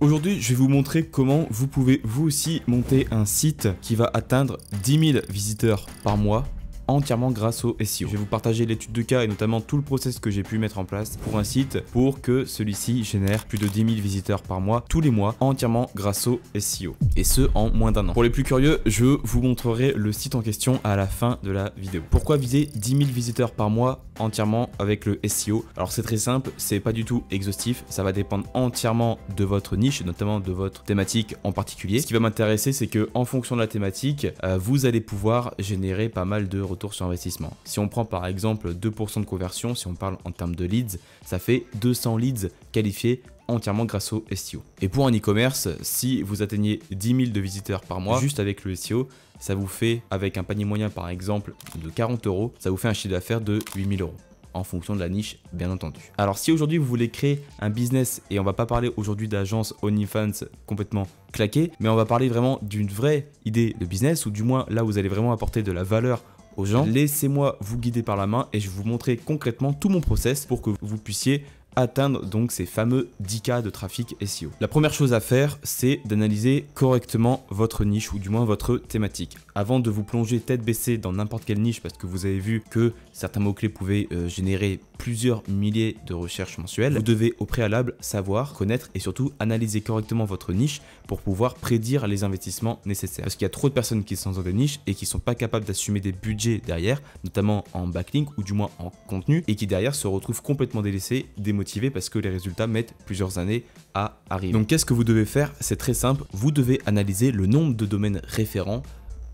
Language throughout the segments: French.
Aujourd'hui, je vais vous montrer comment vous pouvez vous aussi monter un site qui va atteindre 10 000 visiteurs par mois entièrement grâce au SEO. Je vais vous partager l'étude de cas et notamment tout le process que j'ai pu mettre en place pour un site pour que celui-ci génère plus de 10 000 visiteurs par mois tous les mois entièrement grâce au SEO et ce en moins d'un an. Pour les plus curieux, je vous montrerai le site en question à la fin de la vidéo. Pourquoi viser 10 000 visiteurs par mois entièrement avec le SEO? Alors c'est très simple, c'est pas du tout exhaustif, ça va dépendre entièrement de votre niche, notamment de votre thématique en particulier. Ce qui va m'intéresser, c'est que en fonction de la thématique, vous allez pouvoir générer pas mal de retour sur investissement. Si on prend par exemple 2% de conversion, si on parle en termes de leads, ça fait 200 leads qualifiés entièrement grâce au SEO. Et pour un e-commerce, si vous atteignez 10 000 de visiteurs par mois, juste avec le SEO, ça vous fait, avec un panier moyen par exemple de 40 €, ça vous fait un chiffre d'affaires de 8 000 € en fonction de la niche, bien entendu. Alors si aujourd'hui vous voulez créer un business, et on va pas parler aujourd'hui d'agence OnlyFans complètement claquée, mais on va parler vraiment d'une vraie idée de business, ou du moins là où vous allez vraiment apporter de la valeur aux gens, laissez-moi vous guider par la main et je vais vous montrer concrètement tout mon process pour que vous puissiez atteindre donc ces fameux 10K de trafic SEO. La première chose à faire, c'est d'analyser correctement votre niche ou du moins votre thématique. Avant de vous plonger tête baissée dans n'importe quelle niche, parce que vous avez vu que certains mots-clés pouvaient générer plusieurs milliers de recherches mensuelles, vous devez au préalable savoir, connaître et surtout analyser correctement votre niche pour pouvoir prédire les investissements nécessaires. Parce qu'il y a trop de personnes qui sont dans des niches et qui ne sont pas capables d'assumer des budgets derrière, notamment en backlink ou du moins en contenu, et qui derrière se retrouvent complètement délaissés, démotivés parce que les résultats mettent plusieurs années à arriver. Donc qu'est-ce que vous devez faire? C'est très simple, vous devez analyser le nombre de domaines référents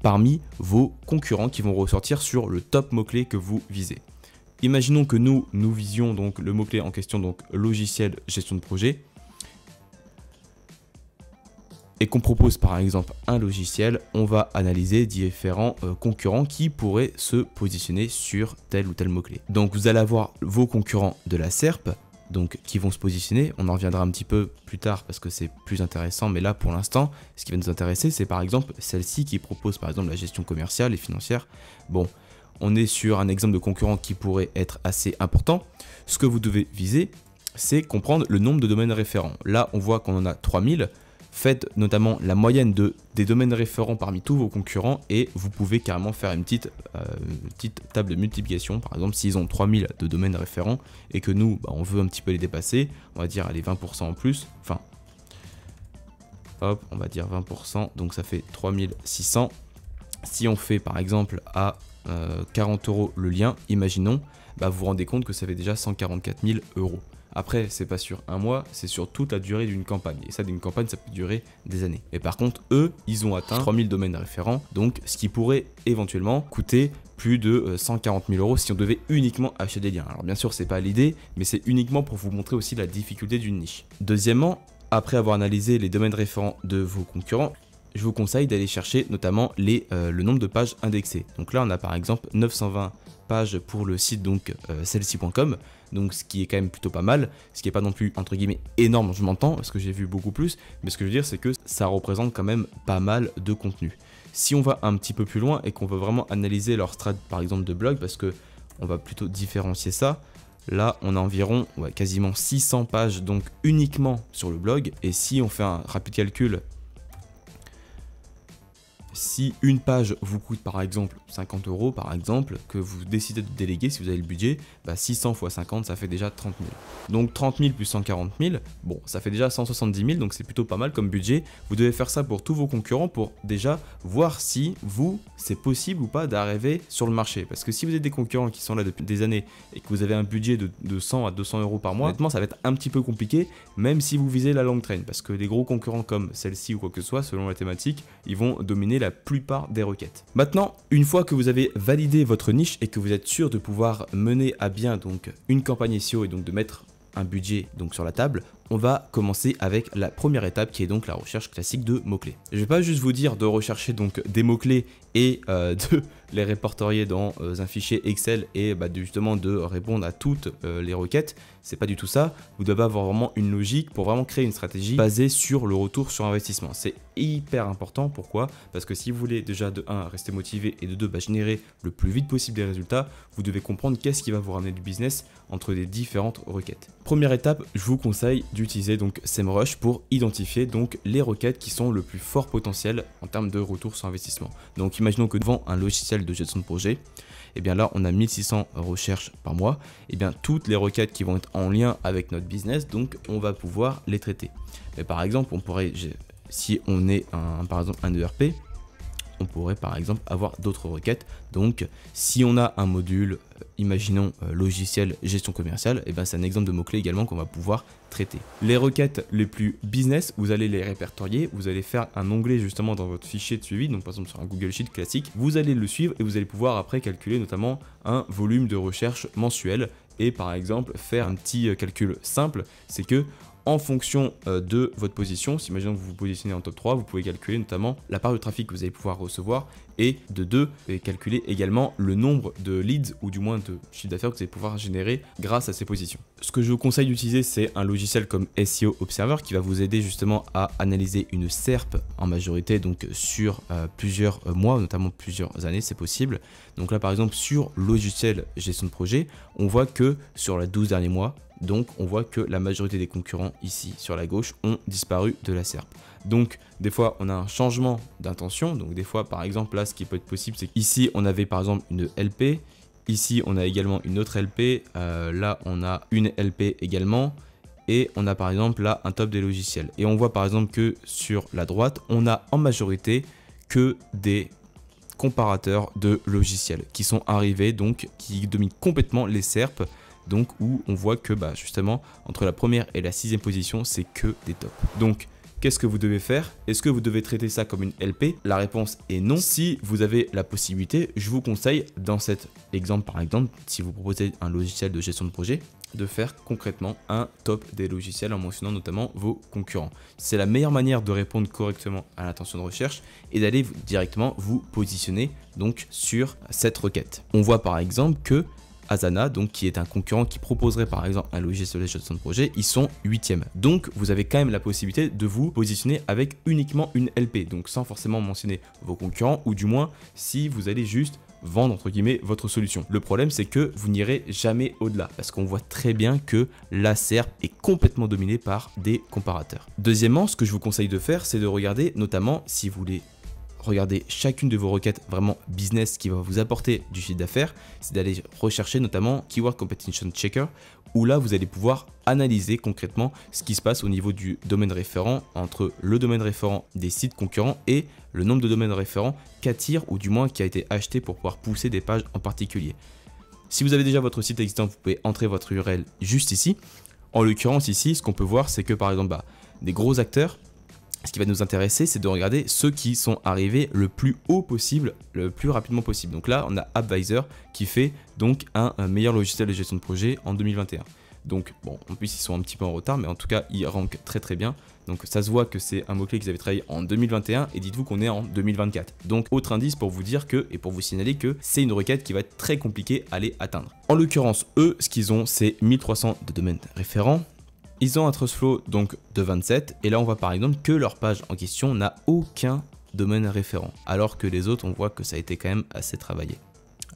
parmi vos concurrents qui vont ressortir sur le top mot-clé que vous visez. Imaginons que nous visions donc le mot-clé en question, donc logiciel gestion de projet, et qu'on propose par exemple un logiciel, on va analyser différents concurrents qui pourraient se positionner sur tel ou tel mot-clé. Donc vous allez avoir vos concurrents de la SERP, donc qui vont se positionner. On en reviendra un petit peu plus tard parce que c'est plus intéressant, mais là pour l'instant, ce qui va nous intéresser, c'est par exemple celle-ci qui propose par exemple la gestion commerciale et financière. Bon, on est sur un exemple de concurrent qui pourrait être assez important. Ce que vous devez viser, c'est comprendre le nombre de domaines référents. Là, on voit qu'on en a 3000. Faites notamment la moyenne des domaines référents parmi tous vos concurrents et vous pouvez carrément faire une petite table de multiplication. Par exemple, s'ils ont 3000 de domaines référents et que nous, on veut un petit peu les dépasser, on va dire allez 20% en plus. Enfin, hop, on va dire 20%, donc ça fait 3600. Si on fait par exemple à 40 € le lien, imaginons, vous vous rendez compte que ça fait déjà 144 000 €. Après, c'est pas sur un mois, c'est sur toute la durée d'une campagne. Et ça, d'une campagne, ça peut durer des années. Et par contre, eux, ils ont atteint 3000 domaines référents, donc ce qui pourrait éventuellement coûter plus de 140 000 € si on devait uniquement acheter des liens. Alors bien sûr, c'est pas l'idée, mais c'est uniquement pour vous montrer aussi la difficulté d'une niche. Deuxièmement, après avoir analysé les domaines référents de vos concurrents, je vous conseille d'aller chercher notamment le nombre de pages indexées. Donc là, on a par exemple 920 pages pour le site donc celle-ci.com, donc ce qui est quand même plutôt pas mal, ce qui n'est pas non plus entre guillemets énorme, je m'entends, parce que j'ai vu beaucoup plus, mais ce que je veux dire c'est que ça représente quand même pas mal de contenu. Si on va un petit peu plus loin et qu'on veut vraiment analyser leur strat par exemple de blog, parce que on va plutôt différencier ça, là on a environ quasiment 600 pages donc uniquement sur le blog, et si on fait un rapide calcul, si une page vous coûte par exemple 50 € par exemple, que vous décidez de déléguer si vous avez le budget, 600 x 50 ça fait déjà 30 000. Donc 30 000 plus 140 000, bon ça fait déjà 170 000, donc c'est plutôt pas mal comme budget. Vous devez faire ça pour tous vos concurrents pour déjà voir si c'est possible ou pas d'arriver sur le marché. Parce que si vous êtes des concurrents qui sont là depuis des années et que vous avez un budget de 100 à 200 € par mois, honnêtement ça va être un petit peu compliqué, même si vous visez la long train, parce que les gros concurrents comme celle-ci ou quoi que ce soit, selon la thématique, ils vont dominer la plupart des requêtes. Maintenant, une fois que vous avez validé votre niche et que vous êtes sûr de pouvoir mener à bien donc une campagne SEO et donc de mettre un budget donc sur la table, on va commencer avec la première étape qui est donc la recherche classique de mots-clés. Je ne vais pas juste vous dire de rechercher donc des mots-clés et de les répertorier dans un fichier Excel et justement de répondre à toutes les requêtes. C'est pas du tout ça. Vous devez avoir vraiment une logique pour vraiment créer une stratégie basée sur le retour sur investissement. C'est hyper important. Pourquoi? Parce que si vous voulez déjà de 1 rester motivé et de 2 générer le plus vite possible des résultats, vous devez comprendre qu'est-ce qui va vous ramener du business entre les différentes requêtes. Première étape, je vous conseille d'utiliser donc SEMrush pour identifier donc les requêtes qui sont le plus fort potentiel en termes de retour sur investissement. Donc imaginons que devant un logiciel de gestion de projet, et bien là on a 1600 recherches par mois, et bien toutes les requêtes qui vont être en lien avec notre business, donc on va pouvoir les traiter. Mais par exemple, on pourrait, si on est par exemple un ERP, on pourrait par exemple avoir d'autres requêtes. Donc si on a un module, imaginons logiciel gestion commerciale, et ben c'est un exemple de mots-clés également qu'on va pouvoir traiter. Les requêtes les plus business, vous allez les répertorier, vous allez faire un onglet justement dans votre fichier de suivi, donc par exemple sur un Google Sheet classique, vous allez le suivre et vous allez pouvoir après calculer notamment un volume de recherche mensuel et par exemple faire un petit calcul simple, c'est que en fonction de votre position, si imaginons que vous vous positionnez en top 3, vous pouvez calculer notamment la part de trafic que vous allez pouvoir recevoir et de 2, vous allez calculer également le nombre de leads ou du moins de chiffre d'affaires que vous allez pouvoir générer grâce à ces positions. Ce que je vous conseille d'utiliser, c'est un logiciel comme SEO Observer qui va vous aider justement à analyser une SERP en majorité, donc sur plusieurs mois, notamment plusieurs années, c'est possible. Donc là par exemple sur logiciel gestion de projet, on voit que sur les 12 derniers mois, donc on voit que la majorité des concurrents ici sur la gauche ont disparu de la SERP. Donc des fois on a un changement d'intention, donc des fois par exemple là ce qui peut être possible c'est qu'ici on avait par exemple une LP, ici on a également une autre LP, là on a une LP également et on a par exemple là un top des logiciels. Et on voit par exemple que sur la droite on a en majorité que des comparateurs de logiciels qui sont arrivés, donc qui dominent complètement les SERP. Donc où on voit que justement entre la première et la 6e position c'est que des tops. Donc qu'est-ce que vous devez faire? Est-ce que vous devez traiter ça comme une LP? La réponse est non. Si vous avez la possibilité, je vous conseille dans cet exemple par exemple, si vous proposez un logiciel de gestion de projet, de faire concrètement un top des logiciels en mentionnant notamment vos concurrents. C'est la meilleure manière de répondre correctement à l'intention de recherche et d'aller directement vous positionner donc sur cette requête. On voit par exemple que Asana, donc qui est un concurrent qui proposerait par exemple un logiciel de gestion de projet, ils sont 8e. Donc vous avez quand même la possibilité de vous positionner avec uniquement une LP, donc sans forcément mentionner vos concurrents, ou du moins si vous allez juste vendre entre guillemets votre solution. Le problème c'est que vous n'irez jamais au-delà parce qu'on voit très bien que la SERP est complètement dominée par des comparateurs. Deuxièmement, ce que je vous conseille de faire, c'est de regarder notamment si vous voulez regardez chacune de vos requêtes vraiment business qui va vous apporter du chiffre d'affaires, c'est d'aller rechercher notamment Keyword Competition Checker, où là vous allez pouvoir analyser concrètement ce qui se passe au niveau du domaine référent entre le domaine référent des sites concurrents et le nombre de domaines référents qu'attire ou du moins qui a été acheté pour pouvoir pousser des pages en particulier. Si vous avez déjà votre site existant, vous pouvez entrer votre URL juste ici. En l'occurrence ici, ce qu'on peut voir, c'est que par exemple des gros acteurs, ce qui va nous intéresser, c'est de regarder ceux qui sont arrivés le plus haut possible, le plus rapidement possible. Donc là, on a AppVisor qui fait donc un meilleur logiciel de gestion de projet en 2021. Donc bon, en plus ils sont un petit peu en retard, mais en tout cas ils rankent très très bien. Donc ça se voit que c'est un mot-clé qu'ils avaient travaillé en 2021 et dites-vous qu'on est en 2024. Donc autre indice pour vous dire que, et pour vous signaler que c'est une requête qui va être très compliquée à aller atteindre. En l'occurrence, eux, ce qu'ils ont, c'est 1300 de domaines référents. Ils ont un trust flow donc de 27 et là on voit par exemple que leur page en question n'a aucun domaine référent alors que les autres on voit que ça a été quand même assez travaillé.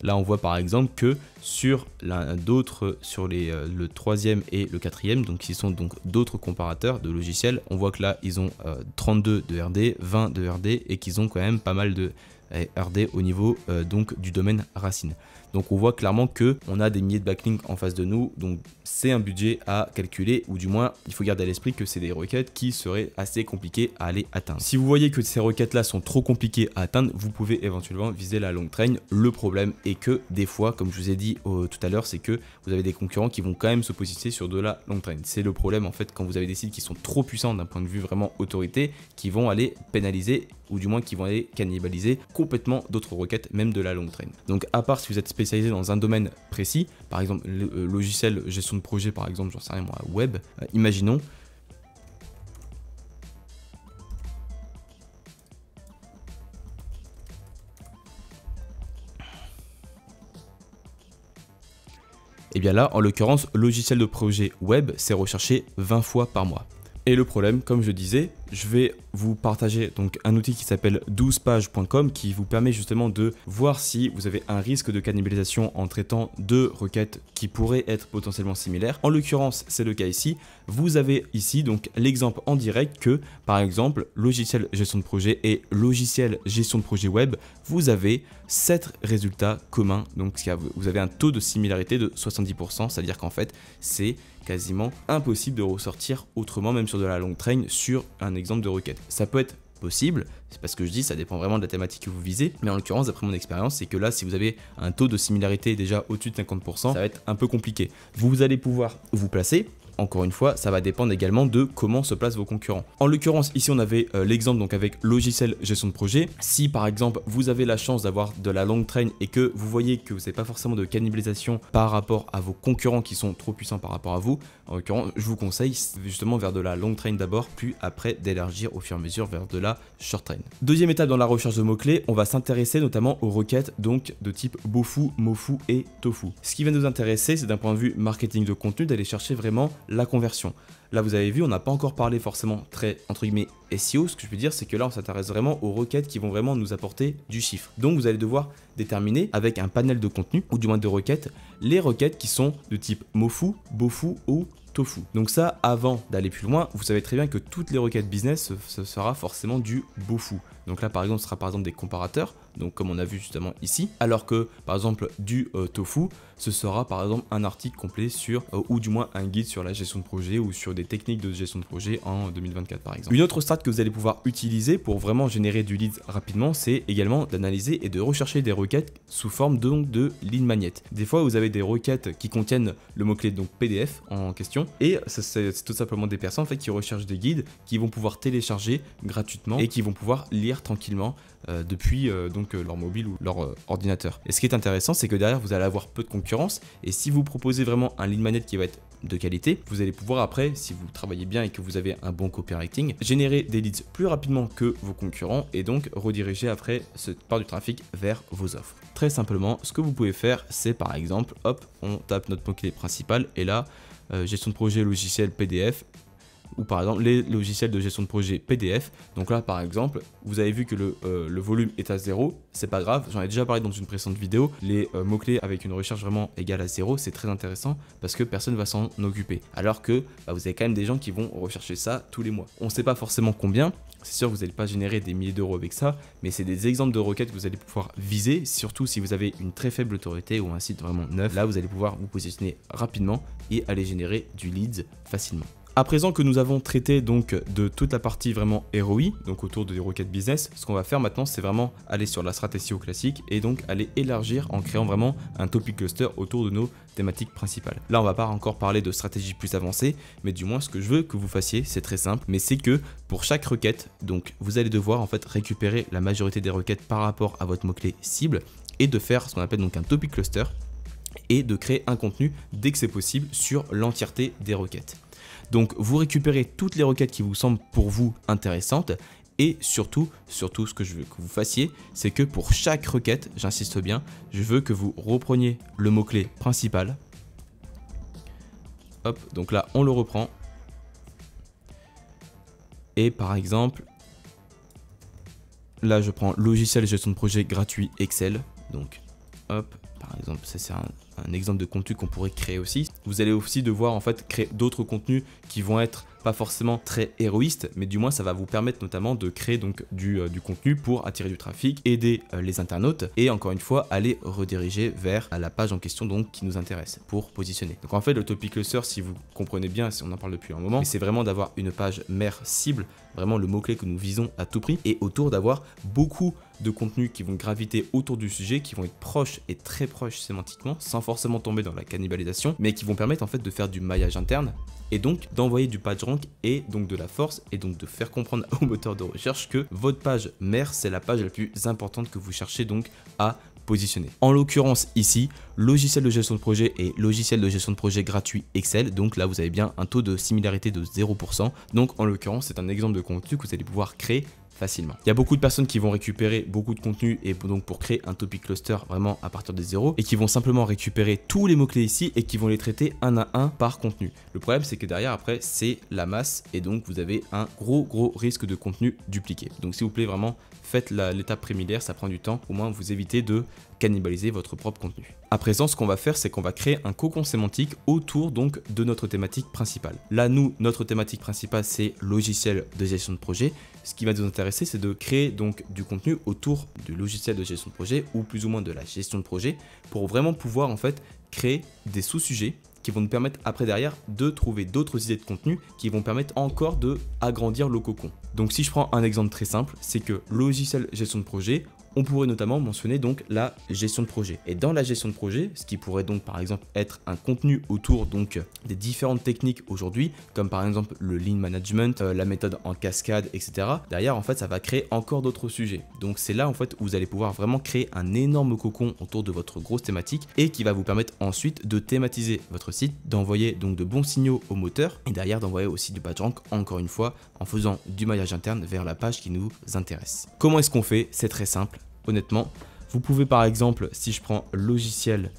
Là on voit par exemple que sur le 3e et le 4e, donc qui sont donc d'autres comparateurs de logiciels, on voit que là ils ont 32 de RD, 20 de RD et qu'ils ont quand même pas mal de RD au niveau donc du domaine racine. Donc on voit clairement que on a des milliers de backlinks en face de nous, donc c'est un budget à calculer, ou du moins il faut garder à l'esprit que c'est des requêtes qui seraient assez compliquées à aller atteindre. Si vous voyez que ces requêtes là sont trop compliquées à atteindre, vous pouvez éventuellement viser la long train. Le problème est que des fois, comme je vous ai dit tout à l'heure, c'est que vous avez des concurrents qui vont quand même se positionner sur de la long train. C'est le problème en fait quand vous avez des sites qui sont trop puissants d'un point de vue vraiment autorité, qui vont aller pénaliser ou du moins qui vont aller cannibaliser complètement d'autres requêtes, même de la long train. Donc à part si vous êtes spécialisé dans un domaine précis, par exemple le logiciel gestion de projet, par exemple, j'en sais rien moi, web, imaginons. Et bien là, en l'occurrence, logiciel de projet web, c'est recherché 20 fois par mois. Et le problème, comme je disais, je vais vous partager donc un outil qui s'appelle 12page.com qui vous permet justement de voir si vous avez un risque de cannibalisation en traitant deux requêtes qui pourraient être potentiellement similaires. En l'occurrence, c'est le cas ici. Vous avez ici donc l'exemple en direct que, par exemple, logiciel gestion de projet et logiciel gestion de projet web, vous avez 7 résultats communs. Donc vous avez un taux de similarité de 70%, c'est-à-dire qu'en fait, c'est quasiment impossible de ressortir autrement, même sur de la longue train, sur un exemple de requête. Ça peut être possible, c'est pas ce que je dis, ça dépend vraiment de la thématique que vous visez, mais en l'occurrence, d'après mon expérience, c'est que là, si vous avez un taux de similarité déjà au-dessus de 50%, ça va être un peu compliqué. Vous allez pouvoir vous placer. Encore une fois, ça va dépendre également de comment se placent vos concurrents. En l'occurrence, ici, on avait l'exemple donc avec logiciel gestion de projet. Si par exemple, vous avez la chance d'avoir de la longue train et que vous voyez que vous n'avez pas forcément de cannibalisation par rapport à vos concurrents qui sont trop puissants par rapport à vous, en l'occurrence, je vous conseille justement vers de la long train d'abord, puis après d'élargir au fur et à mesure vers de la short train. Deuxième étape dans la recherche de mots-clés, on va s'intéresser notamment aux requêtes donc de type Bofu, Mofu et Tofu. Ce qui va nous intéresser, c'est d'un point de vue marketing de contenu, d'aller chercher vraiment la conversion. Là, vous avez vu, on n'a pas encore parlé forcément très, entre guillemets, SEO. Ce que je peux dire, c'est que là, on s'intéresse vraiment aux requêtes qui vont vraiment nous apporter du chiffre. Donc, vous allez devoir déterminer avec un panel de contenu, ou du moins de requêtes, les requêtes qui sont de type Mofu, Bofu ou Tofu. Donc ça, avant d'aller plus loin, vous savez très bien que toutes les requêtes business, ce sera forcément du Bofu. Donc là, par exemple, ce sera par exemple des comparateurs, donc comme on a vu justement ici, alors que par exemple du Tofu, ce sera par exemple un article complet sur, ou du moins un guide sur la gestion de projet ou sur des techniques de gestion de projet en 2024 par exemple. Une autre strat que vous allez pouvoir utiliser pour vraiment générer du lead rapidement, c'est également d'analyser et de rechercher des requêtes sous forme donc de lead magnet. Des fois, vous avez des requêtes qui contiennent le mot-clé donc PDF en question, et c'est tout simplement des personnes en fait qui recherchent des guides qui vont pouvoir télécharger gratuitement et qui vont pouvoir lire tranquillement depuis donc leur mobile ou leur ordinateur. Et ce qui est intéressant, c'est que derrière vous allez avoir peu de concurrence, et si vous proposez vraiment un lead magnet qui va être de qualité, vous allez pouvoir après, si vous travaillez bien et que vous avez un bon copywriting, générer des leads plus rapidement que vos concurrents et donc rediriger après cette part du trafic vers vos offres. Très simplement, ce que vous pouvez faire, c'est par exemple, hop, on tape notre mot-clé principal et là, gestion de projet logiciel PDF, ou par exemple les logiciels de gestion de projet PDF. Donc là par exemple, vous avez vu que le volume est à 0, c'est pas grave, j'en ai déjà parlé dans une précédente vidéo. Les mots-clés avec une recherche vraiment égale à 0, c'est très intéressant parce que personne va s'en occuper. Alors que vous avez quand même des gens qui vont rechercher ça tous les mois. On ne sait pas forcément combien, c'est sûr que vous n'allez pas générer des milliers d'euros avec ça, mais c'est des exemples de requêtes que vous allez pouvoir viser, surtout si vous avez une très faible autorité ou un site vraiment neuf. Là vous allez pouvoir vous positionner rapidement et aller générer du leads facilement. À présent que nous avons traité donc de toute la partie vraiment ROI, donc autour des requêtes business, ce qu'on va faire maintenant, c'est vraiment aller sur la stratégie SEO classique et donc aller élargir en créant vraiment un topic cluster autour de nos thématiques principales. Là, on va pas encore parler de stratégie plus avancée, mais du moins ce que je veux que vous fassiez, c'est très simple, mais c'est que pour chaque requête, donc vous allez devoir en fait récupérer la majorité des requêtes par rapport à votre mot-clé cible et de faire ce qu'on appelle donc un topic cluster et de créer un contenu dès que c'est possible sur l'entièreté des requêtes. Donc vous récupérez toutes les requêtes qui vous semblent pour vous intéressantes, et surtout ce que je veux que vous fassiez, c'est que pour chaque requête, j'insiste bien, je veux que vous repreniez le mot-clé principal. Hop, donc là on le reprend. Et par exemple, là je prends logiciel gestion de projet gratuit Excel. Donc hop, par exemple, ça c'est un exemple de contenu qu'on pourrait créer aussi. Vous allez aussi devoir en fait créer d'autres contenus qui vont être pas forcément très héroïstes, mais du moins ça va vous permettre notamment de créer donc du contenu pour attirer du trafic, aider les internautes et encore une fois aller rediriger vers la page en question donc qui nous intéresse pour positionner. Donc en fait le topic cluster, si vous comprenez bien, si on en parle depuis un moment, c'est vraiment d'avoir une page mère cible, vraiment le mot-clé que nous visons à tout prix, et autour d'avoir beaucoup de contenus qui vont graviter autour du sujet, qui vont être proches et très proches sémantiquement, sans forcément tomber dans la cannibalisation, mais qui vont permettre en fait de faire du maillage interne et donc d'envoyer du PageRank et donc de la force, et donc de faire comprendre au moteur de recherche que votre page mère, c'est la page la plus importante que vous cherchez donc à positionner. En l'occurrence ici, logiciel de gestion de projet et logiciel de gestion de projet gratuit Excel, donc là vous avez bien un taux de similarité de 0%, donc en l'occurrence c'est un exemple de contenu que vous allez pouvoir créer facilement. Il y a beaucoup de personnes qui vont récupérer beaucoup de contenu et donc pour créer un topic cluster vraiment à partir de zéro et qui vont simplement récupérer tous les mots-clés ici et qui vont les traiter un à un par contenu. Le problème, c'est que derrière, après, c'est la masse et donc vous avez un gros risque de contenu dupliqué. Donc s'il vous plaît, vraiment, faites l'étape préliminaire, ça prend du temps, au moins vous évitez de cannibaliser votre propre contenu. À présent, ce qu'on va faire, c'est qu'on va créer un cocon sémantique autour donc de notre thématique principale. Là, nous, notre thématique principale, c'est logiciel de gestion de projet. Ce qui va nous intéresser, c'est de créer donc du contenu autour du logiciel de gestion de projet ou plus ou moins de la gestion de projet pour vraiment pouvoir en fait créer des sous-sujets qui vont nous permettre après derrière de trouver d'autres idées de contenu qui vont permettre encore de agrandir le cocon. Donc si je prends un exemple très simple, c'est que logiciel gestion de projet, on pourrait notamment mentionner donc la gestion de projet. Et dans la gestion de projet, ce qui pourrait donc par exemple être un contenu autour donc des différentes techniques aujourd'hui, comme par exemple le lean management, la méthode en cascade, etc. Derrière en fait ça va créer encore d'autres sujets. Donc c'est là en fait où vous allez pouvoir vraiment créer un énorme cocon autour de votre grosse thématique et qui va vous permettre ensuite de thématiser votre site, d'envoyer donc de bons signaux au moteur et derrière d'envoyer aussi du PageRank encore une fois en faisant du maillage interne vers la page qui nous intéresse. Comment est-ce qu'on fait? C'est très simple. Honnêtement, vous pouvez par exemple, si je prends logiciel,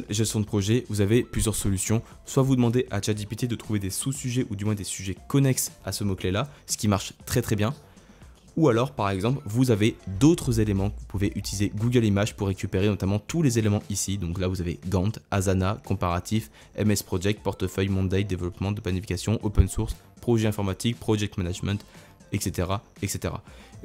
gestion de projet, vous avez plusieurs solutions. Soit vous demandez à ChatGPT de trouver des sous-sujets ou du moins des sujets connexes à ce mot-clé là, ce qui marche très bien. Ou alors, par exemple, vous avez d'autres éléments que vous pouvez utiliser Google Images pour récupérer notamment tous les éléments ici. Donc là, vous avez Gantt, Asana, comparatif, MS Project, portefeuille, Monday, développement, de planification, open source, projet informatique, project management, etc.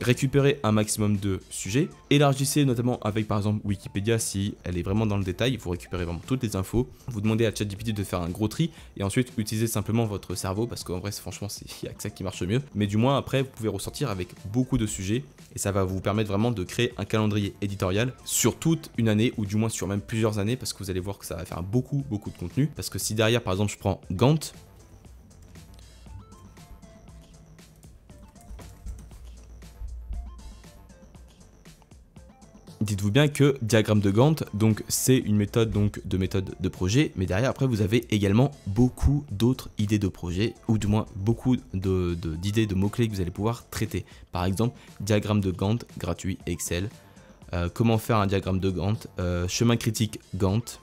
Récupérez un maximum de sujets, élargissez notamment avec par exemple Wikipédia si elle est vraiment dans le détail, vous récupérez vraiment toutes les infos, vous demandez à ChatGPT de faire un gros tri et ensuite utilisez simplement votre cerveau parce qu'en vrai franchement il n'y a que ça qui marche mieux, mais du moins après vous pouvez ressortir avec beaucoup de sujets et ça va vous permettre vraiment de créer un calendrier éditorial sur toute une année ou du moins sur même plusieurs années parce que vous allez voir que ça va faire beaucoup de contenu parce que si derrière par exemple je prends Gantt, dites-vous bien que diagramme de Gantt, donc c'est une méthode de projet, mais derrière après vous avez également beaucoup d'autres idées de projet ou du moins beaucoup d'idées de mots-clés que vous allez pouvoir traiter. Par exemple, diagramme de Gantt gratuit Excel, comment faire un diagramme de Gantt, chemin critique Gantt.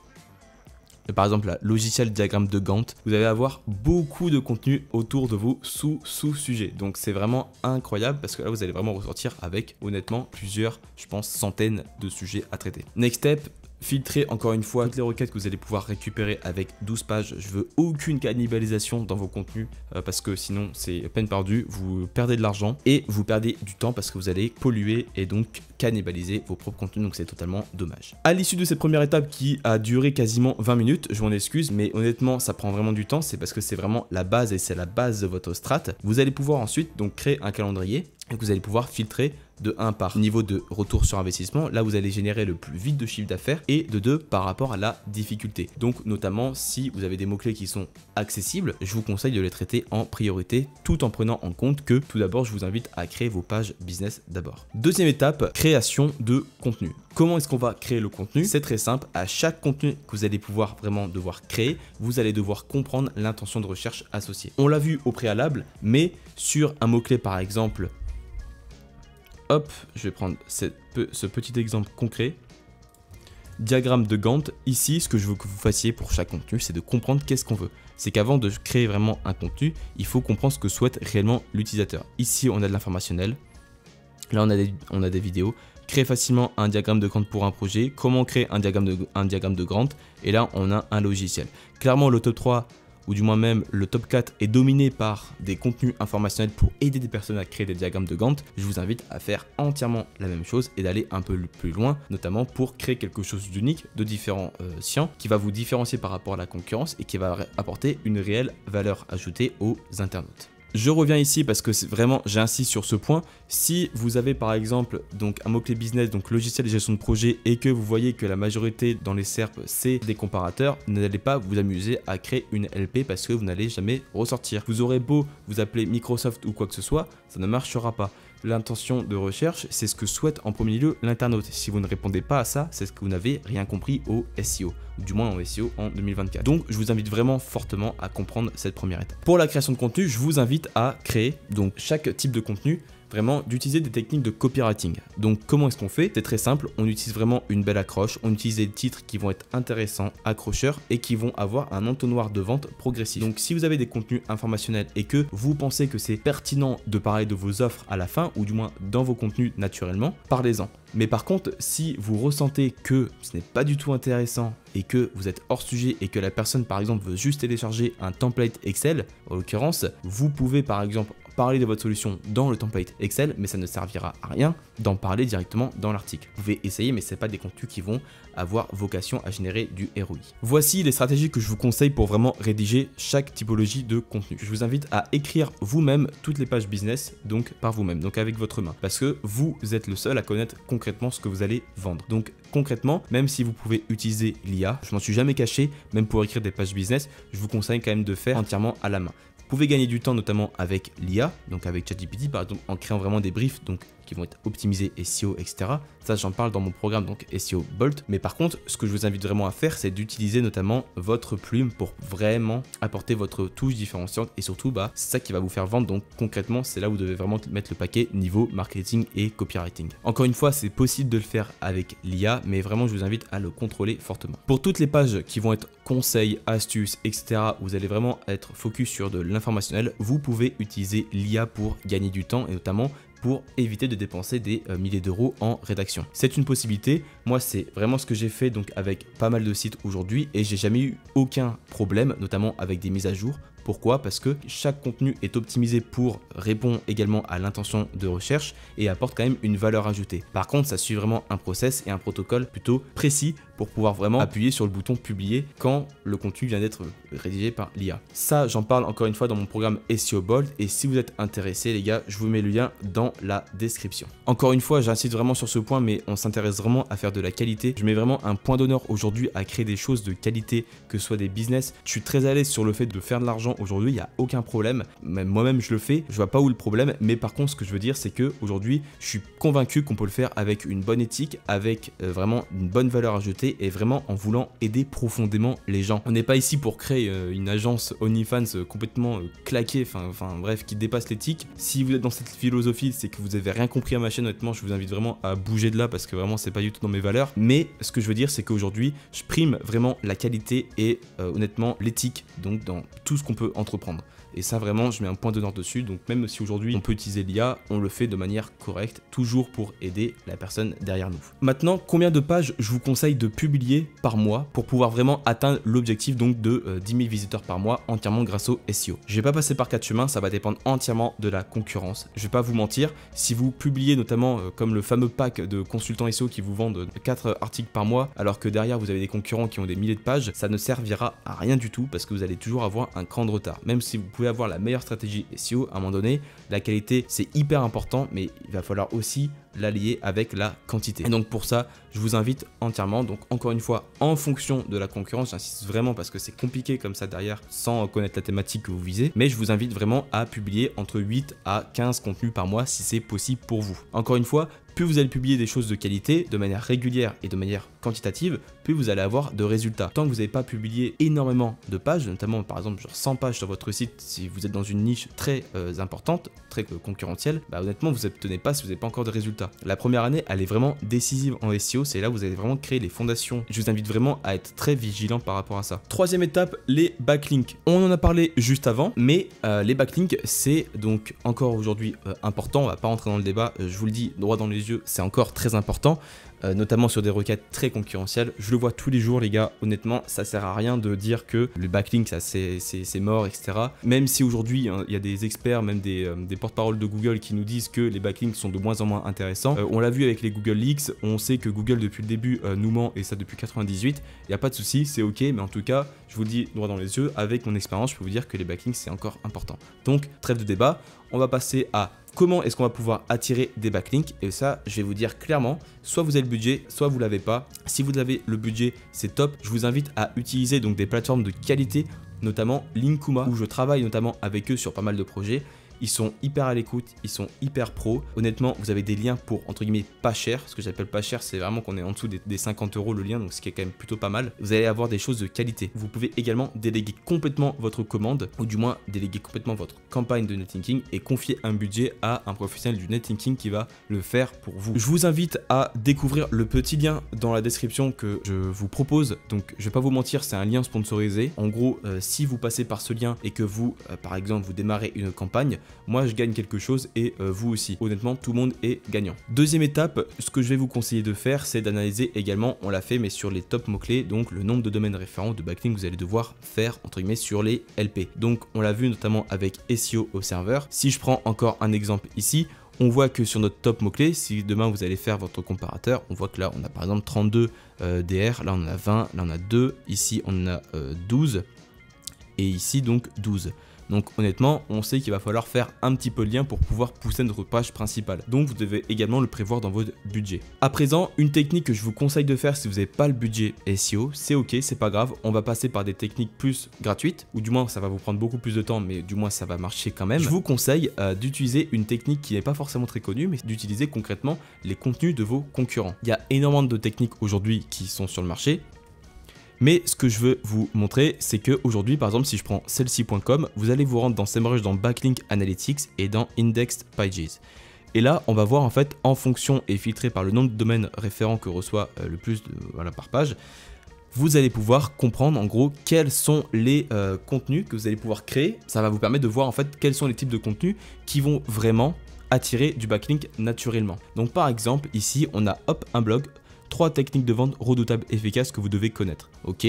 Par exemple, là, logiciel diagramme de Gantt, vous allez avoir beaucoup de contenu autour de vos sous-sujets. Donc c'est vraiment incroyable parce que là, vous allez vraiment ressortir avec honnêtement plusieurs, je pense, centaines de sujets à traiter. Next step, filtrer encore une fois toutes les requêtes que vous allez pouvoir récupérer avec 12 pages. Je veux aucune cannibalisation dans vos contenus parce que sinon c'est peine perdue, vous perdez de l'argent et vous perdez du temps parce que vous allez polluer et donc cannibaliser vos propres contenus, donc c'est totalement dommage. À l'issue de cette première étape qui a duré quasiment 20 minutes, je m'en excuse, mais honnêtement ça prend vraiment du temps, c'est parce que c'est vraiment la base et c'est la base de votre strat. Vous allez pouvoir ensuite donc créer un calendrier et que vous allez pouvoir filtrer de 1 par niveau de retour sur investissement, là vous allez générer le plus vite de chiffre d'affaires et de 2 par rapport à la difficulté. Donc notamment si vous avez des mots-clés qui sont accessibles, je vous conseille de les traiter en priorité tout en prenant en compte que tout d'abord je vous invite à créer vos pages business d'abord. Deuxième étape, création de contenu. Comment est-ce qu'on va créer le contenu? C'est très simple, à chaque contenu que vous allez pouvoir vraiment devoir créer, vous allez devoir comprendre l'intention de recherche associée. On l'a vu au préalable, mais sur un mot-clé par exemple, hop, je vais prendre ce petit exemple concret. Diagramme de Gantt. Ici, ce que je veux que vous fassiez pour chaque contenu, c'est de comprendre qu'est-ce qu'on veut. C'est qu'avant de créer vraiment un contenu, il faut comprendre ce que souhaite réellement l'utilisateur. Ici, on a de l'informationnel. Là, on a des vidéos. Créer facilement un diagramme de Gantt pour un projet. Comment créer un diagramme de Gantt. Et là, on a un logiciel. Clairement, le top 3... ou du moins même le top 4 est dominé par des contenus informationnels pour aider des personnes à créer des diagrammes de Gantt, je vous invite à faire entièrement la même chose et d'aller un peu plus loin, notamment pour créer quelque chose d'unique, de différenciant, qui va vous différencier par rapport à la concurrence et qui va apporter une réelle valeur ajoutée aux internautes. Je reviens ici parce que vraiment j'insiste sur ce point. Si vous avez par exemple donc un mot-clé business, donc logiciel de gestion de projet, et que vous voyez que la majorité dans les SERP c'est des comparateurs, n'allez pas vous amuser à créer une LP parce que vous n'allez jamais ressortir. Vous aurez beau vous appeler Microsoft ou quoi que ce soit, ça ne marchera pas. l'intention de recherche, c'est ce que souhaite en premier lieu l'internaute. Si vous ne répondez pas à ça, c'est ce que vous n'avez rien compris au SEO, ou du moins au SEO en 2024. Donc je vous invite vraiment fortement à comprendre cette première étape. Pour la création de contenu, je vous invite à créer donc chaque type de contenu, vraiment d'utiliser des techniques de copywriting. Donc comment est-ce qu'on fait? C'est très simple, on utilise vraiment une belle accroche, on utilise des titres qui vont être intéressants, accrocheurs et qui vont avoir un entonnoir de vente progressif. Donc si vous avez des contenus informationnels et que vous pensez que c'est pertinent de parler de vos offres à la fin, ou du moins dans vos contenus naturellement, parlez-en. Mais par contre, si vous ressentez que ce n'est pas du tout intéressant et que vous êtes hors sujet et que la personne par exemple veut juste télécharger un template Excel, en l'occurrence, vous pouvez par exemple parler de votre solution dans le template Excel, mais ça ne servira à rien d'en parler directement dans l'article. Vous pouvez essayer, mais ce n'est pas des contenus qui vont avoir vocation à générer du ROI. Voici les stratégies que je vous conseille pour vraiment rédiger chaque typologie de contenu. Je vous invite à écrire vous-même toutes les pages business, donc par vous-même, donc avec votre main, parce que vous êtes le seul à connaître concrètement ce que vous allez vendre. Donc concrètement, même si vous pouvez utiliser l'IA, je m'en suis jamais caché, même pour écrire des pages business, je vous conseille quand même de faire entièrement à la main. Vous pouvez gagner du temps notamment avec l'IA, donc avec ChatGPT par exemple, en créant vraiment des briefs donc qui vont être optimisés SEO, etc. Ça, j'en parle dans mon programme donc SEO Bolt. Mais par contre, ce que je vous invite vraiment à faire, c'est d'utiliser notamment votre plume pour vraiment apporter votre touche différenciante et surtout, c'est ça qui va vous faire vendre. Donc concrètement, c'est là où vous devez vraiment mettre le paquet niveau marketing et copywriting. Encore une fois, c'est possible de le faire avec l'IA, mais vraiment, je vous invite à le contrôler fortement. Pour toutes les pages qui vont être conseils, astuces, etc., où vous allez vraiment être focus sur de l'informationnel, vous pouvez utiliser l'IA pour gagner du temps et notamment pour éviter de dépenser des milliers d'euros en rédaction. C'est une possibilité. Moi, c'est vraiment ce que j'ai fait donc avec pas mal de sites aujourd'hui et j'ai jamais eu aucun problème, notamment avec des mises à jour. Pourquoi? Parce que chaque contenu est optimisé pour répondre également à l'intention de recherche et apporte quand même une valeur ajoutée. Par contre, ça suit vraiment un process et un protocole plutôt précis pour pouvoir vraiment appuyer sur le bouton publier quand le contenu vient d'être rédigé par l'IA. Ça, j'en parle encore une fois dans mon programme SEO Bolt et si vous êtes intéressé, les gars, je vous mets le lien dans la description. Encore une fois, j'insiste vraiment sur ce point, mais on s'intéresse vraiment à faire de la qualité. Je mets vraiment un point d'honneur aujourd'hui à créer des choses de qualité, que ce soit des business. Je suis très à l'aise sur le fait de faire de l'argent aujourd'hui, il n'y a aucun problème. Même moi-même, je le fais. Je vois pas où le problème, mais par contre, ce que je veux dire, c'est que aujourd'hui, je suis convaincu qu'on peut le faire avec une bonne éthique, avec vraiment une bonne valeur ajoutée et vraiment en voulant aider profondément les gens. On n'est pas ici pour créer une agence OnlyFans complètement claquée, enfin bref, qui dépasse l'éthique. Si vous êtes dans cette philosophie, c'est que vous avez rien compris à ma chaîne. Honnêtement, je vous invite vraiment à bouger de là parce que vraiment, c'est pas du tout dans mes valeurs. Mais ce que je veux dire, c'est qu'aujourd'hui, je prime vraiment la qualité et honnêtement l'éthique, donc dans tout ce qu'on peut entreprendre. Et ça vraiment, je mets un point d'honneur dessus. Donc même si aujourd'hui on peut utiliser l'IA, on le fait de manière correcte, toujours pour aider la personne derrière nous. Maintenant, combien de pages je vous conseille de publier par mois pour pouvoir vraiment atteindre l'objectif donc de 10 000 visiteurs par mois entièrement grâce au SEO? Je vais pas passer par 4 chemins, ça va dépendre entièrement de la concurrence. Je vais pas vous mentir, si vous publiez notamment comme le fameux pack de consultants SEO qui vous vendent 4 articles par mois, alors que derrière vous avez des concurrents qui ont des milliers de pages, ça ne servira à rien du tout parce que vous allez toujours avoir un cran de retard. Même si vous pouvez avoir la meilleure stratégie SEO, à un moment donné, la qualité c'est hyper important, mais il va falloir aussi l'allier avec la quantité. Et donc pour ça, je vous invite entièrement, donc encore une fois, en fonction de la concurrence, j'insiste vraiment parce que c'est compliqué comme ça derrière sans connaître la thématique que vous visez, mais je vous invite vraiment à publier entre 8 à 15 contenus par mois si c'est possible pour vous. Encore une fois, plus vous allez publier des choses de qualité, de manière régulière et de manière quantitative, plus vous allez avoir de résultats. Tant que vous n'avez pas publié énormément de pages, notamment par exemple genre 100 pages sur votre site, si vous êtes dans une niche très importante, très concurrentielle, honnêtement vous n'obtenez pas si vous n'avez pas encore de résultats. La première année, elle est vraiment décisive en SEO, c'est là où vous allez vraiment créer les fondations. Je vous invite vraiment à être très vigilant par rapport à ça. Troisième étape, les backlinks. On en a parlé juste avant, mais les backlinks, c'est donc encore aujourd'hui important. On va pas rentrer dans le débat, je vous le dis droit dans les yeux, c'est encore très important. Notamment sur des requêtes très concurrentielles. Je le vois tous les jours les gars, honnêtement ça sert à rien de dire que le backlink ça c'est mort, etc. Même si aujourd'hui il y a des experts, même des porte-paroles de Google qui nous disent que les backlinks sont de moins en moins intéressants. On l'a vu avec les Google Leaks, on sait que Google depuis le début nous ment et ça depuis 98, il n'y a pas de souci, c'est ok, mais en tout cas je vous le dis droit dans les yeux, avec mon expérience je peux vous dire que les backlinks c'est encore important. Donc trêve de débat, on va passer à comment est-ce qu'on va pouvoir attirer des backlinks? Et ça, je vais vous dire clairement, soit vous avez le budget, soit vous l'avez pas. Si vous avez le budget, c'est top. Je vous invite à utiliser donc des plateformes de qualité, notamment Linkuma, où je travaille notamment avec eux sur pas mal de projets. Ils sont hyper à l'écoute, ils sont hyper pro. Honnêtement, vous avez des liens pour, entre guillemets, pas cher. Ce que j'appelle pas cher, c'est vraiment qu'on est en dessous des 50 € le lien, donc ce qui est quand même plutôt pas mal. Vous allez avoir des choses de qualité. Vous pouvez également déléguer complètement votre commande, ou du moins déléguer complètement votre campagne de netlinking et confier un budget à un professionnel du netlinking qui va le faire pour vous. Je vous invite à découvrir le petit lien dans la description que je vous propose. Donc je vais pas vous mentir, c'est un lien sponsorisé. En gros, si vous passez par ce lien et que vous, par exemple, vous démarrez une campagne, moi je gagne quelque chose et vous aussi. Honnêtement, tout le monde est gagnant. Deuxième étape, ce que je vais vous conseiller de faire, c'est d'analyser également, on l'a fait, mais sur les top mots-clés, donc le nombre de domaines référents de backlink que vous allez devoir faire, entre guillemets, sur les LP. Donc on l'a vu notamment avec SEO au serveur. Si je prends encore un exemple ici, on voit que sur notre top mot-clé, si demain vous allez faire votre comparateur, on voit que là on a par exemple 32 DR, là on en a 20, là on a 2, ici on en a 12 et ici donc 12. Donc honnêtement, on sait qu'il va falloir faire un petit peu de lien pour pouvoir pousser notre page principale. Donc vous devez également le prévoir dans votre budget. À présent, une technique que je vous conseille de faire si vous n'avez pas le budget SEO, c'est ok, c'est pas grave. On va passer par des techniques plus gratuites, ou du moins ça va vous prendre beaucoup plus de temps, mais du moins ça va marcher quand même. Je vous conseille d'utiliser une technique qui n'est pas forcément très connue, mais d'utiliser concrètement les contenus de vos concurrents. Il y a énormément de techniques aujourd'hui qui sont sur le marché. Mais ce que je veux vous montrer, c'est qu'aujourd'hui, par exemple, si je prends celle-ci.com, vous allez vous rendre dans SEMrush, dans Backlink Analytics et dans Indexed Pages. Et là, on va voir en fait, en fonction et filtré par le nombre de domaines référents que reçoit le plus par page, vous allez pouvoir comprendre en gros quels sont les contenus que vous allez pouvoir créer. Ça va vous permettre de voir en fait quels sont les types de contenus qui vont vraiment attirer du backlink naturellement. Donc par exemple, ici, on a hop, un blog. 3 techniques de vente redoutables efficaces que vous devez connaître. Ok,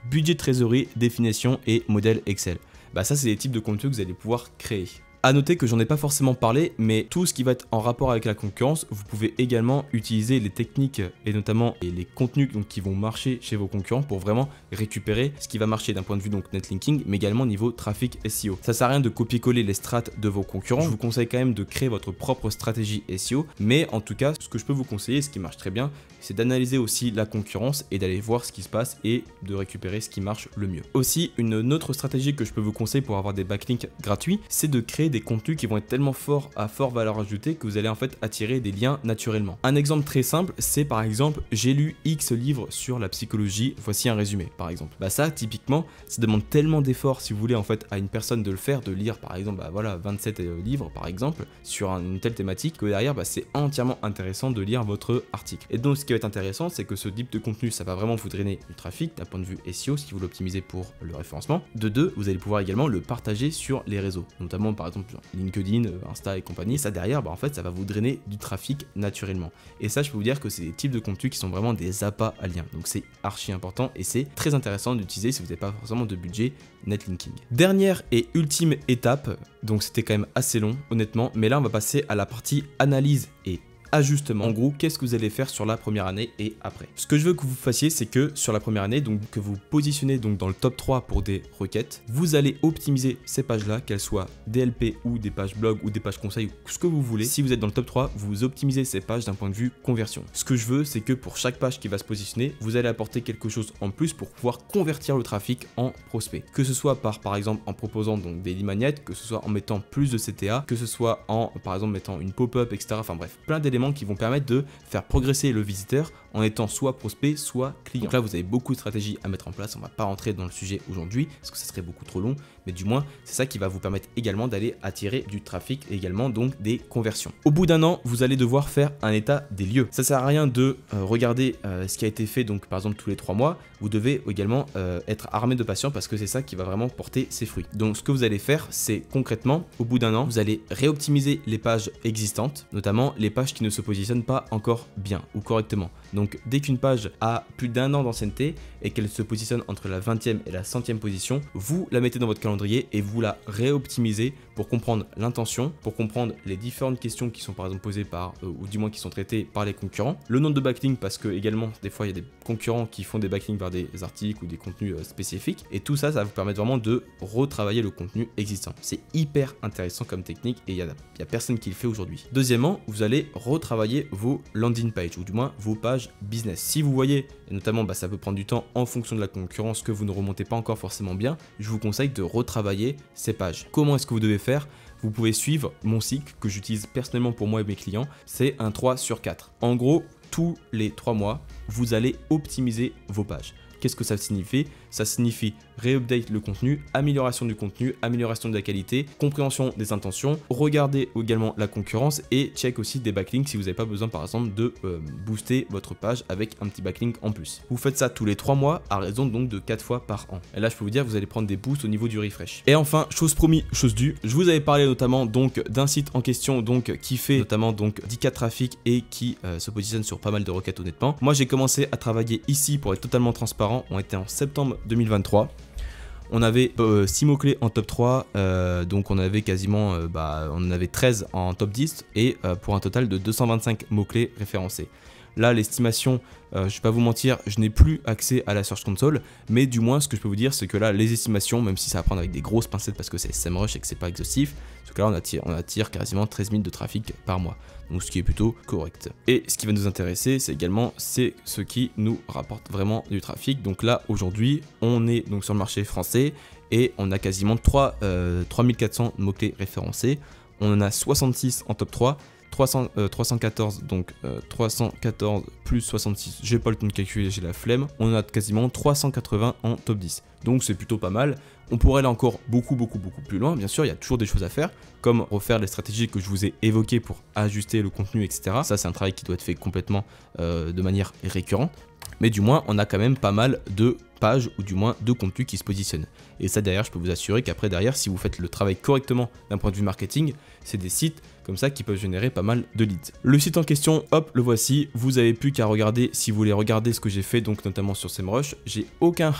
budget de trésorerie, définition et modèle Excel. Bah ça c'est les types de contenus que vous allez pouvoir créer. A noter que j'en ai pas forcément parlé, mais tout ce qui va être en rapport avec la concurrence, vous pouvez également utiliser les techniques et notamment les contenus donc, qui vont marcher chez vos concurrents pour vraiment récupérer ce qui va marcher d'un point de vue donc netlinking, mais également niveau trafic SEO. Ça sert à rien de copier-coller les strates de vos concurrents. Je vous conseille quand même de créer votre propre stratégie SEO, mais en tout cas, ce que je peux vous conseiller, ce qui marche très bien, c'est d'analyser aussi la concurrence et d'aller voir ce qui se passe et de récupérer ce qui marche le mieux. Aussi, une autre stratégie que je peux vous conseiller pour avoir des backlinks gratuits, c'est de créer des contenus qui vont être tellement forts à fort valeur ajoutée que vous allez en fait attirer des liens naturellement. Un exemple très simple, c'est par exemple j'ai lu X livres sur la psychologie, voici un résumé par exemple. Bah ça typiquement, ça demande tellement d'efforts si vous voulez en fait à une personne de le faire, de lire par exemple bah voilà 27 livres par exemple sur une telle thématique que derrière bah, c'est entièrement intéressant de lire votre article. Et donc ce qui va être intéressant, c'est que ce type de contenu ça va vraiment vous drainer du trafic d'un point de vue SEO si vous l'optimisez pour le référencement. De deux, vous allez pouvoir également le partager sur les réseaux, notamment par exemple LinkedIn, Insta et compagnie. Et ça derrière, bah en fait, ça va vous drainer du trafic naturellement. Et ça, je peux vous dire que c'est des types de contenus qui sont vraiment des appâts à lien. Donc c'est archi important et c'est très intéressant d'utiliser si vous n'avez pas forcément de budget netlinking. Dernière et ultime étape, donc c'était quand même assez long honnêtement, mais là on va passer à la partie analyse et ajustement. En gros, qu'est-ce que vous allez faire sur la première année et après. Ce que je veux que vous fassiez, c'est que sur la première année, donc que vous positionnez donc dans le top 3 pour des requêtes, vous allez optimiser ces pages-là, qu'elles soient DLP ou des pages blog ou des pages conseils ou ce que vous voulez. Si vous êtes dans le top 3, vous optimisez ces pages d'un point de vue conversion. Ce que je veux, c'est que pour chaque page qui va se positionner, vous allez apporter quelque chose en plus pour pouvoir convertir le trafic en prospect. Que ce soit par exemple en proposant donc des lead magnets, que ce soit en mettant plus de CTA, que ce soit en par exemple mettant une pop-up, etc. Enfin bref, plein d'éléments qui vont permettre de faire progresser le visiteur en étant soit prospect, soit client. Donc là, vous avez beaucoup de stratégies à mettre en place. On va pas rentrer dans le sujet aujourd'hui parce que ça serait beaucoup trop long, mais du moins, c'est ça qui va vous permettre également d'aller attirer du trafic et également donc des conversions. Au bout d'un an, vous allez devoir faire un état des lieux. Ça sert à rien de regarder ce qui a été fait donc par exemple tous les 3 mois. Vous devez également être armé de patience parce que c'est ça qui va vraiment porter ses fruits. Donc ce que vous allez faire, c'est concrètement, au bout d'un an, vous allez réoptimiser les pages existantes, notamment les pages qui ne se positionnent pas encore bien ou correctement. Donc dès qu'une page a plus d'1 an d'ancienneté et qu'elle se positionne entre la 20e et la 100e position, vous la mettez dans votre calendrier et vous la réoptimisez pour comprendre l'intention, pour comprendre les différentes questions qui sont par exemple posées par, ou du moins qui sont traitées par les concurrents, le nombre de backlinks parce que également des fois il y a des concurrents qui font des backlinks vers des articles ou des contenus spécifiques et tout ça, ça va vous permettre vraiment de retravailler le contenu existant. C'est hyper intéressant comme technique et il y a personne qui le fait aujourd'hui. Deuxièmement, vous allez retravailler vos landing pages ou du moins vos pages business. Si vous voyez, et notamment bah, ça peut prendre du temps en fonction de la concurrence que vous ne remontez pas encore forcément bien, je vous conseille de retravailler ces pages. Comment est-ce que vous devez faire ? vous pouvez suivre mon cycle que j'utilise personnellement pour moi et mes clients. C'est un 3/4. En gros, tous les 3 mois, vous allez optimiser vos pages. Qu'est-ce que ça signifie? Ça signifie réupdate le contenu, amélioration du contenu, amélioration de la qualité, compréhension des intentions, regardez également la concurrence et check aussi des backlinks si vous n'avez pas besoin par exemple de booster votre page avec un petit backlink en plus. Vous faites ça tous les 3 mois à raison donc de 4 fois par an. Et là je peux vous dire vous allez prendre des boosts au niveau du refresh. Et enfin, chose promis, chose due, je vous avais parlé notamment donc d'un site en question donc qui fait notamment donc 10K de trafic et qui se positionne sur pas mal de requêtes honnêtement. Moi j'ai commencé à travailler ici pour être totalement transparent, on était en septembre 2023. On avait 6 mots-clés en top 3, donc on avait quasiment on avait 13 en top 10 et pour un total de 225 mots-clés référencés. Là, l'estimation, je ne vais pas vous mentir, je n'ai plus accès à la Search Console, mais du moins, ce que je peux vous dire, c'est que là, les estimations, même si ça va prendre avec des grosses pincettes parce que c'est SEMrush et que c'est pas exhaustif, parce que là, on attire quasiment 13 000 de trafic par mois, donc ce qui est plutôt correct. Et ce qui va nous intéresser, c'est également ce qui nous rapporte vraiment du trafic. Donc là, aujourd'hui, on est donc sur le marché français et on a quasiment 3400 mots-clés référencés. On en a 66 en top 3. 314, donc 314 plus 66, j'ai pas le temps de calculer, j'ai la flemme. On a quasiment 380 en top 10, donc c'est plutôt pas mal. On pourrait aller encore beaucoup plus loin, bien sûr, il y a toujours des choses à faire, comme refaire les stratégies que je vous ai évoquées pour ajuster le contenu, etc. Ça, c'est un travail qui doit être fait complètement de manière récurrente. Mais du moins, on a quand même pas mal de pages ou du moins de contenus qui se positionnent. Et ça, derrière, je peux vous assurer qu'après, derrière, si vous faites le travail correctement d'un point de vue marketing, c'est des sites comme ça qui peuvent générer pas mal de leads. Le site en question, hop, le voici. Vous avez plus qu'à regarder si vous voulez regarder ce que j'ai fait, donc notamment sur SEMrush. J'ai aucun...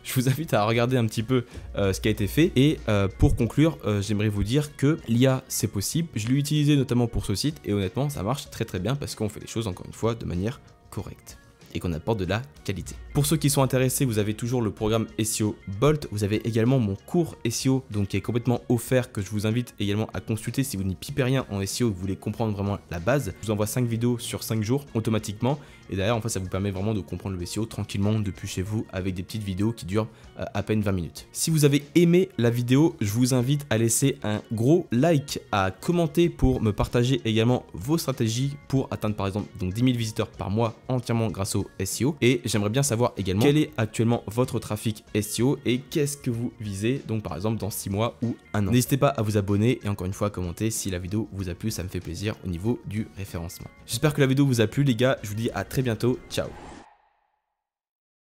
Je vous invite à regarder un petit peu ce qui a été fait. Et pour conclure, j'aimerais vous dire que l'IA, c'est possible. Je l'ai utilisé notamment pour ce site et honnêtement, ça marche très bien parce qu'on fait les choses, encore une fois, de manière correcte et qu'on apporte de la qualité. Pour ceux qui sont intéressés, vous avez toujours le programme SEO Bolt. Vous avez également mon cours SEO, donc qui est complètement offert, que je vous invite également à consulter si vous n'y pipez rien en SEO et que vous voulez comprendre vraiment la base. Je vous envoie 5 vidéos sur 5 jours automatiquement. Et derrière, en fait, ça vous permet vraiment de comprendre le SEO tranquillement depuis chez vous avec des petites vidéos qui durent à peine 20 minutes. Si vous avez aimé la vidéo, je vous invite à laisser un gros like, à commenter pour me partager également vos stratégies pour atteindre par exemple donc 10 000 visiteurs par mois entièrement grâce au SEO. Et j'aimerais bien savoir également quel est actuellement votre trafic SEO et qu'est-ce que vous visez donc par exemple dans 6 mois ou 1 an. N'hésitez pas à vous abonner et encore une fois à commenter si la vidéo vous a plu, ça me fait plaisir au niveau du référencement. J'espère que la vidéo vous a plu les gars, je vous dis à très bientôt, ciao.